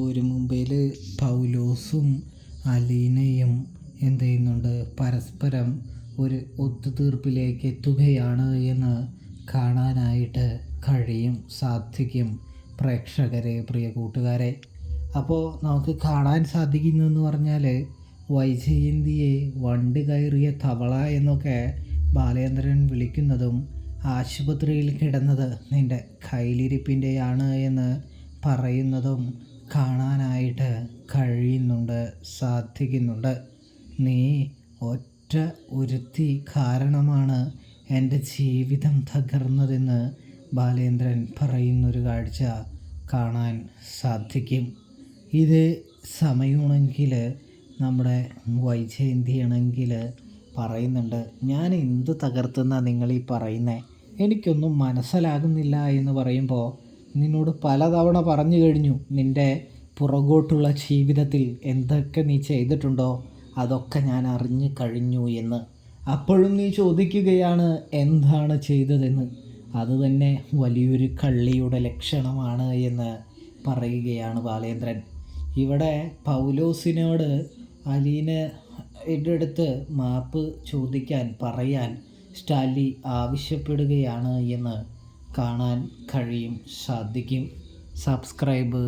ഒരു മുമ്പേൽ പൗലോസും അലീനയും എന്ത് ചെയ്യുന്നുണ്ട്, പരസ്പരം ഒരു ഒത്തുതീർപ്പിലേക്ക് എത്തുകയാണ് എന്ന് കാണാനായിട്ട് സാധിക്കും പ്രേക്ഷകരെ, പ്രിയ കൂട്ടുകാരെ. അപ്പോൾ നമുക്ക് കാണാൻ സാധിക്കുന്നതെന്ന് പറഞ്ഞാൽ വൈജയന്തിയെ വണ്ടി കയറിയ തവള എന്നൊക്കെ ബാലേന്ദ്രൻ വിളിക്കുന്നതും ആശുപത്രിയിൽ കിടന്നത് നിൻ്റെ കയ്യിലിരിപ്പിൻ്റെയാണ് എന്ന് പറയുന്നതും കാണാനായിട്ട് സാധിക്കുന്നുണ്ട്. നീ ഒറ്റ ഒരുത്തി കാരണമാണ് എൻ്റെ ജീവിതം തകർന്നതെന്ന് ബാലേന്ദ്രൻ പറയുന്നൊരു കാഴ്ച കാണാൻ സാധിക്കും. ഇത് സമയമാണെങ്കിൽ നമ്മുടെ വൈജയന്തിയാണെങ്കിൽ പറയുന്നുണ്ട്, ഞാൻ എന്ത് തകർത്തെന്നാ നിങ്ങളീ പറയുന്നത്, എനിക്കൊന്നും മനസ്സിലാകുന്നില്ല എന്ന് പറയുമ്പോൾ, നിന്നോട് പലതവണ പറഞ്ഞു കഴിഞ്ഞു നിൻ്റെ പുറകോട്ടുള്ള ജീവിതത്തിൽ എന്തൊക്കെ നീ ചെയ്തിട്ടുണ്ടോ അതൊക്കെ ഞാൻ അറിഞ്ഞു കഴിഞ്ഞു എന്ന്. അപ്പോഴും നീ ചോദിക്കുകയാണ് എന്താണ് ചെയ്തതെന്ന്. അതുതന്നെ വലിയൊരു കള്ളിയുടെ ലക്ഷണമാണ് എന്ന് പറയുകയാണ് ബാലേന്ദ്രൻ. ഇവിടെ പൗലോസിനോട് അലീനയുടെ അടുത്ത് മാപ്പ് പറയാൻ സ്റ്റാൻലി ആവശ്യപ്പെടുകയാണ് എന്ന് കാണാൻ സാധിക്കും. സബ്സ്ക്രൈബ്.